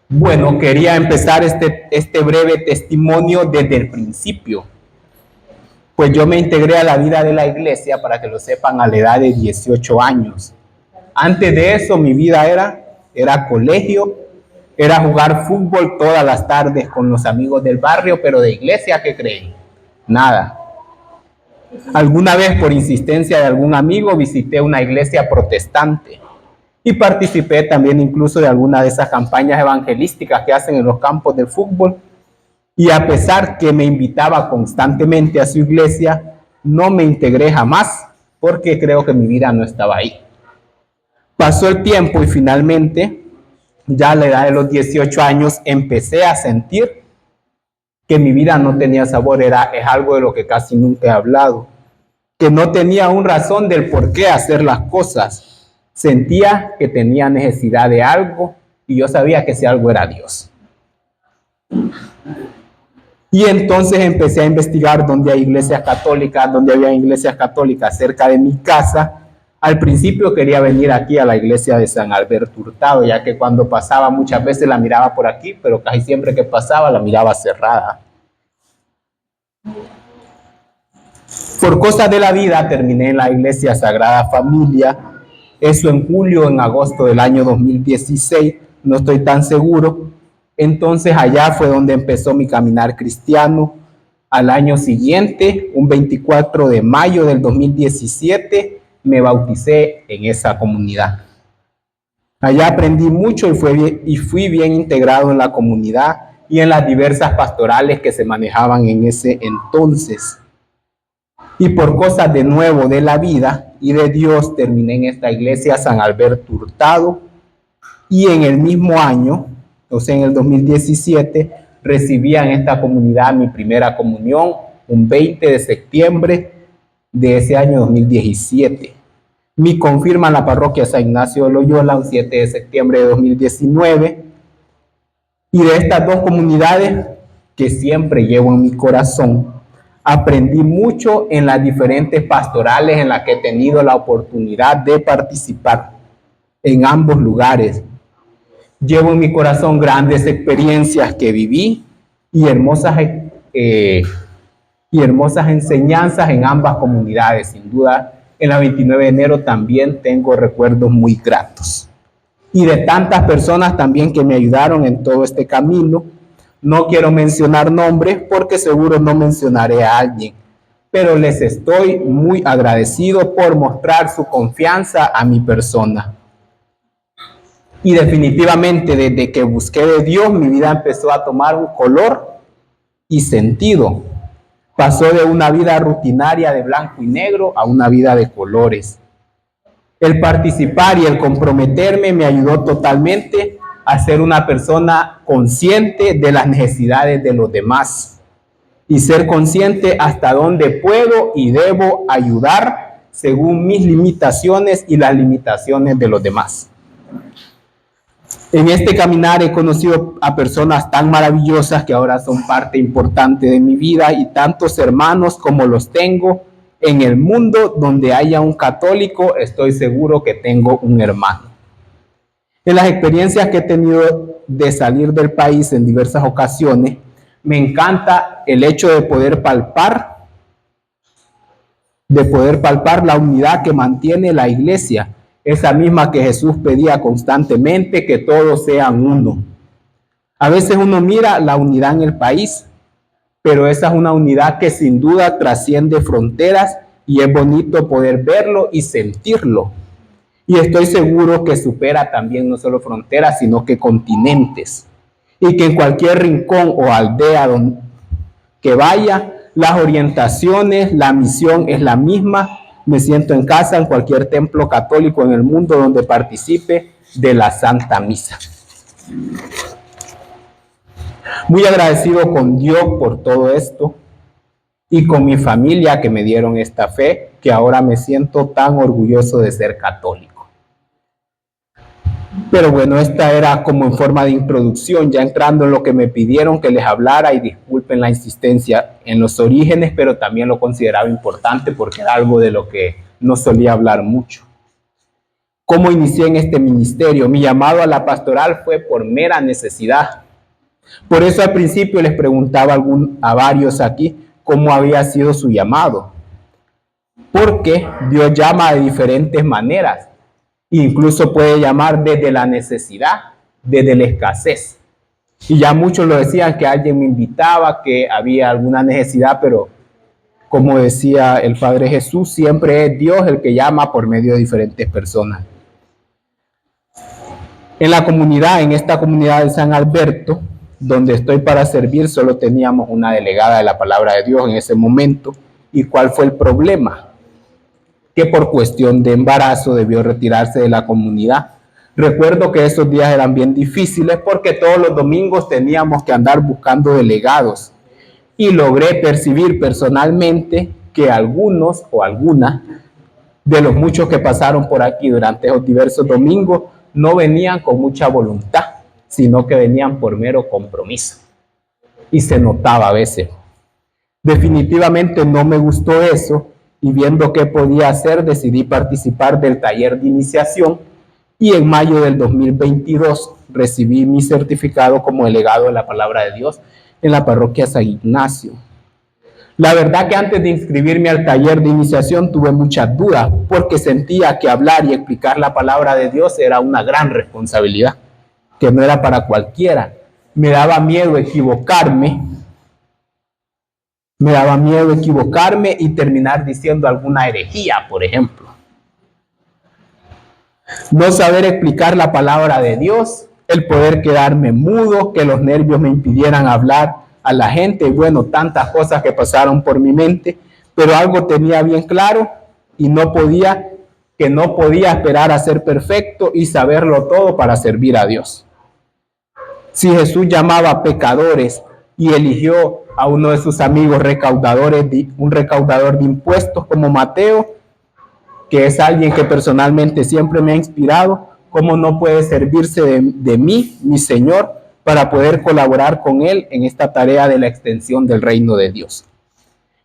Bueno, quería empezar este breve testimonio desde el principio. Pues yo me integré a la vida de la iglesia, para que lo sepan, a la edad de 18 años. Antes de eso, mi vida era colegio, era jugar fútbol todas las tardes con los amigos del barrio, pero de iglesia, ¿qué creen? Nada. Alguna vez, por insistencia de algún amigo, visité una iglesia protestante y participé también incluso de alguna de esas campañas evangelísticas que hacen en los campos de fútbol. Y a pesar que me invitaba constantemente a su iglesia, no me integré jamás, porque creo que mi vida no estaba ahí. Pasó el tiempo y finalmente, ya a la edad de los 18 años, empecé a sentir que mi vida no tenía sabor. Es algo de lo que casi nunca he hablado, que no tenía una razón del por qué hacer las cosas. Sentía que tenía necesidad de algo y yo sabía que ese algo era Dios. Y entonces empecé a investigar dónde había iglesias católicas cerca de mi casa. Al principio quería venir aquí a la iglesia de San Alberto Hurtado, ya que cuando pasaba muchas veces la miraba por aquí, pero casi siempre que pasaba la miraba cerrada. Por cosas de la vida terminé en la iglesia Sagrada Familia, eso en julio, en agosto del año 2016, no estoy tan seguro. Entonces allá fue donde empezó mi caminar cristiano. Al año siguiente, un 24 de mayo del 2017, me bauticé en esa comunidad. Allá aprendí mucho y fui bien integrado en la comunidad y en las diversas pastorales que se manejaban en ese entonces. Y por cosas de nuevo de la vida y de Dios, terminé en esta iglesia San Alberto Hurtado, y en el mismo año, o sea, en el 2017, recibí en esta comunidad mi primera comunión, un 20 de septiembre de ese año 2017. Mi confirma en la parroquia San Ignacio de Loyola, un 7 de septiembre de 2019. Y de estas dos comunidades que siempre llevo en mi corazón, aprendí mucho en las diferentes pastorales en las que he tenido la oportunidad de participar en ambos lugares. Llevo en mi corazón grandes experiencias que viví y hermosas enseñanzas en ambas comunidades. Sin duda, en la 29 de enero también tengo recuerdos muy gratos. Y de tantas personas también que me ayudaron en todo este camino. No quiero mencionar nombres porque seguro no mencionaré a alguien, pero les estoy muy agradecido por mostrar su confianza a mi persona. Y definitivamente, desde que busqué de Dios, mi vida empezó a tomar un color y sentido. Pasó de una vida rutinaria de blanco y negro a una vida de colores. El participar y el comprometerme me ayudó totalmente a ser una persona consciente de las necesidades de los demás y ser consciente hasta dónde puedo y debo ayudar según mis limitaciones y las limitaciones de los demás. En este caminar he conocido a personas tan maravillosas que ahora son parte importante de mi vida, y tantos hermanos como los tengo en el mundo. Donde haya un católico, estoy seguro que tengo un hermano. En las experiencias que he tenido de salir del país en diversas ocasiones, me encanta el hecho de poder palpar la unidad que mantiene la iglesia, esa misma que Jesús pedía constantemente, que todos sean uno. A veces uno mira la unidad en el país, pero esa es una unidad que sin duda trasciende fronteras, y es bonito poder verlo y sentirlo. Y estoy seguro que supera también no solo fronteras, sino que continentes. Y que en cualquier rincón o aldea donde que vaya, las orientaciones, la misión es la misma. Me siento en casa en cualquier templo católico en el mundo donde participe de la Santa Misa. Muy agradecido con Dios por todo esto y con mi familia que me dieron esta fe, que ahora me siento tan orgulloso de ser católico. Pero bueno, esta era como en forma de introducción, ya entrando en lo que me pidieron que les hablara, y disculpen la insistencia en los orígenes, pero también lo consideraba importante porque era algo de lo que no solía hablar mucho. ¿Cómo inicié en este ministerio? Mi llamado a la pastoral fue por mera necesidad. Por eso al principio les preguntaba a varios aquí cómo había sido su llamado. Porque Dios llama de diferentes maneras. Incluso puede llamar desde la necesidad, desde la escasez. Y ya muchos lo decían, que alguien me invitaba, que había alguna necesidad, pero como decía el Padre Jesús, siempre es Dios el que llama por medio de diferentes personas. En la comunidad, en esta comunidad de San Alberto, donde estoy para servir, solo teníamos una delegada de la palabra de Dios en ese momento. ¿Y cuál fue el problema? Que por cuestión de embarazo debió retirarse de la comunidad. Recuerdo que esos días eran bien difíciles porque todos los domingos teníamos que andar buscando delegados. Y logré percibir personalmente que algunos o algunas de los muchos que pasaron por aquí durante esos diversos domingos no venían con mucha voluntad, sino que venían por mero compromiso. Y se notaba a veces. Definitivamente no me gustó eso, y viendo qué podía hacer, decidí participar del taller de iniciación, y en mayo del 2022 recibí mi certificado como delegado de la palabra de Dios en la parroquia San Ignacio. La verdad que antes de inscribirme al taller de iniciación tuve muchas dudas, porque sentía que hablar y explicar la palabra de Dios era una gran responsabilidad, que no era para cualquiera. Me daba miedo equivocarme y terminar diciendo alguna herejía, por ejemplo. No saber explicar la palabra de Dios, el poder quedarme mudo, que los nervios me impidieran hablar a la gente, y bueno, tantas cosas que pasaron por mi mente, pero algo tenía bien claro y no podía esperar a ser perfecto y saberlo todo para servir a Dios. Si Jesús llamaba a pecadores y eligió a uno de sus amigos un recaudador de impuestos como Mateo, que es alguien que personalmente siempre me ha inspirado, ¿cómo no puede servirse de mí, mi Señor, para poder colaborar con Él en esta tarea de la extensión del reino de Dios?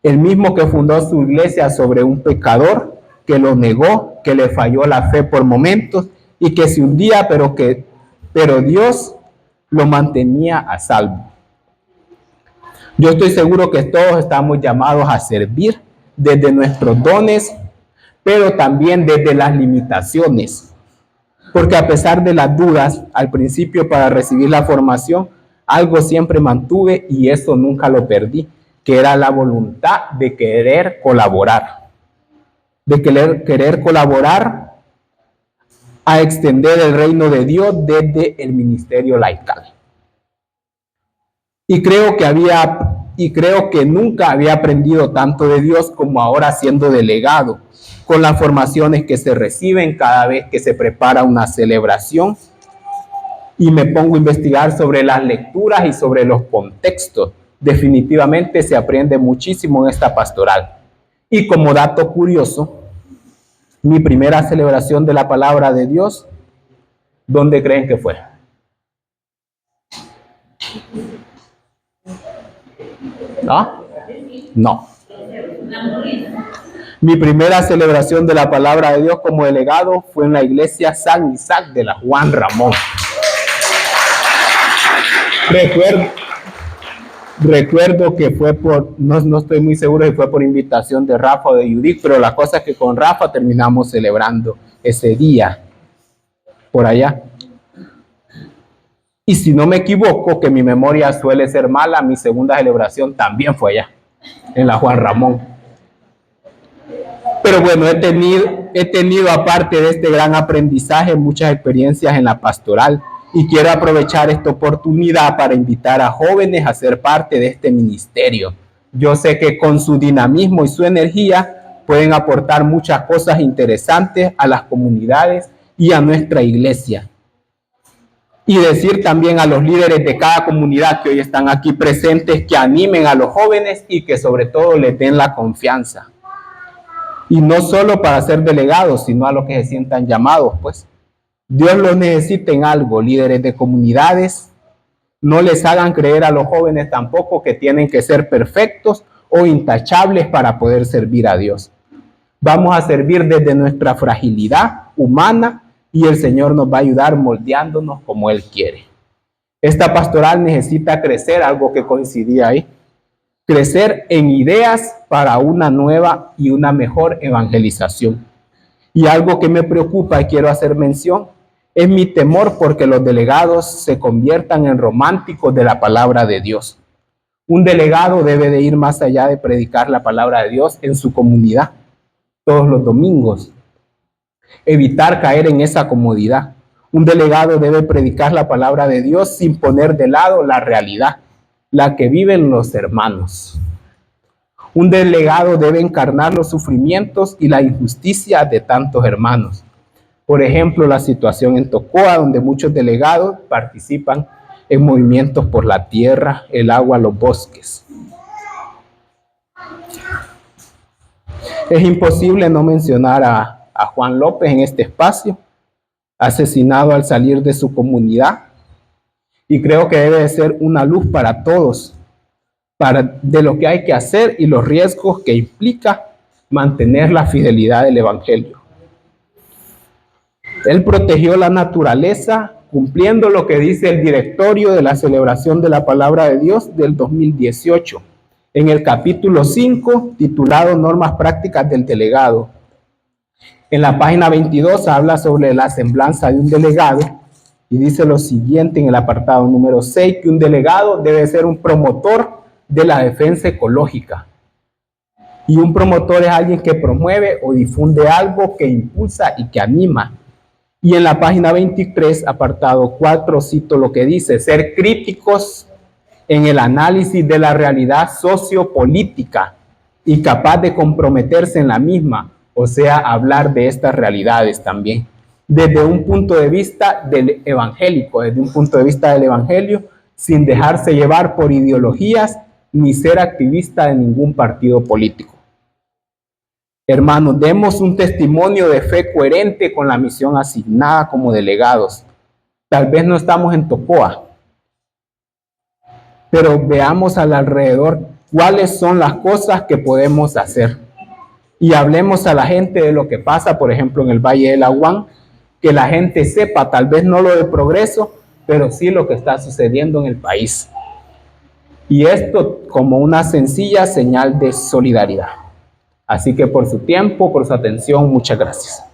El mismo que fundó su iglesia sobre un pecador, que lo negó, que le falló la fe por momentos y que se hundía, pero Dios lo mantenía a salvo. Yo estoy seguro que todos estamos llamados a servir desde nuestros dones, pero también desde las limitaciones. Porque a pesar de las dudas, al principio para recibir la formación, algo siempre mantuve y eso nunca lo perdí, que era la voluntad de querer colaborar. De querer colaborar a extender el reino de Dios desde el ministerio laical. Y creo que nunca había aprendido tanto de Dios como ahora siendo delegado, con las formaciones que se reciben cada vez que se prepara una celebración y me pongo a investigar sobre las lecturas y sobre los contextos. Definitivamente se aprende muchísimo en esta pastoral. Y como dato curioso, mi primera celebración de la palabra de Dios, ¿dónde creen que fue? ¿No? No. Mi primera celebración de la palabra de Dios como delegado fue en la iglesia San Isaac de la Juan Ramón. Recuerdo que fue no estoy muy seguro si fue por invitación de Rafa o de Judith, pero la cosa es que con Rafa terminamos celebrando ese día por allá. Y si no me equivoco, que mi memoria suele ser mala, mi segunda celebración también fue allá, en la Juan Ramón. Pero bueno, he tenido aparte de este gran aprendizaje muchas experiencias en la pastoral y quiero aprovechar esta oportunidad para invitar a jóvenes a ser parte de este ministerio. Yo sé que con su dinamismo y su energía pueden aportar muchas cosas interesantes a las comunidades y a nuestra iglesia. Y decir también a los líderes de cada comunidad que hoy están aquí presentes que animen a los jóvenes y que sobre todo les den la confianza. Y no solo para ser delegados, sino a los que se sientan llamados, pues. Dios los necesita en algo, líderes de comunidades. No les hagan creer a los jóvenes tampoco que tienen que ser perfectos o intachables para poder servir a Dios. Vamos a servir desde nuestra fragilidad humana y el Señor nos va a ayudar moldeándonos como Él quiere. Esta pastoral necesita crecer, algo que coincidía ahí, crecer en ideas para una nueva y una mejor evangelización. Y algo que me preocupa y quiero hacer mención es mi temor porque los delegados se conviertan en románticos de la palabra de Dios. Un delegado debe de ir más allá de predicar la palabra de Dios en su comunidad todos los domingos. Evitar caer en esa comodidad. Un delegado debe predicar la palabra de Dios sin poner de lado la realidad, la que viven los hermanos. Un delegado debe encarnar los sufrimientos y la injusticia de tantos hermanos. Por ejemplo, la situación en Tocoa, donde muchos delegados participan en movimientos por la tierra, el agua, los bosques. Es imposible no mencionar a Juan López en este espacio, asesinado al salir de su comunidad, y creo que debe de ser una luz para todos, de lo que hay que hacer y los riesgos que implica mantener la fidelidad del Evangelio. Él protegió la naturaleza cumpliendo lo que dice el directorio de la celebración de la palabra de Dios del 2018, en el capítulo 5, titulado Normas Prácticas del Delegado. En la página 22 habla sobre la semblanza de un delegado y dice lo siguiente en el apartado número 6, que un delegado debe ser un promotor de la defensa ecológica. Y un promotor es alguien que promueve o difunde algo, que impulsa y que anima. Y en la página 23, apartado 4, cito lo que dice: ser críticos en el análisis de la realidad sociopolítica y capaz de comprometerse en la misma, o sea, hablar de estas realidades también, desde un punto de vista del evangélico, desde un punto de vista del evangelio, sin dejarse llevar por ideologías ni ser activista de ningún partido político. Hermanos, demos un testimonio de fe coherente con la misión asignada como delegados. Tal vez no estamos en Tocoa, pero veamos al alrededor cuáles son las cosas que podemos hacer. Y hablemos a la gente de lo que pasa, por ejemplo, en el Valle del Aguán, que la gente sepa, tal vez no lo de progreso, pero sí lo que está sucediendo en el país. Y esto como una sencilla señal de solidaridad. Así que por su tiempo, por su atención, muchas gracias.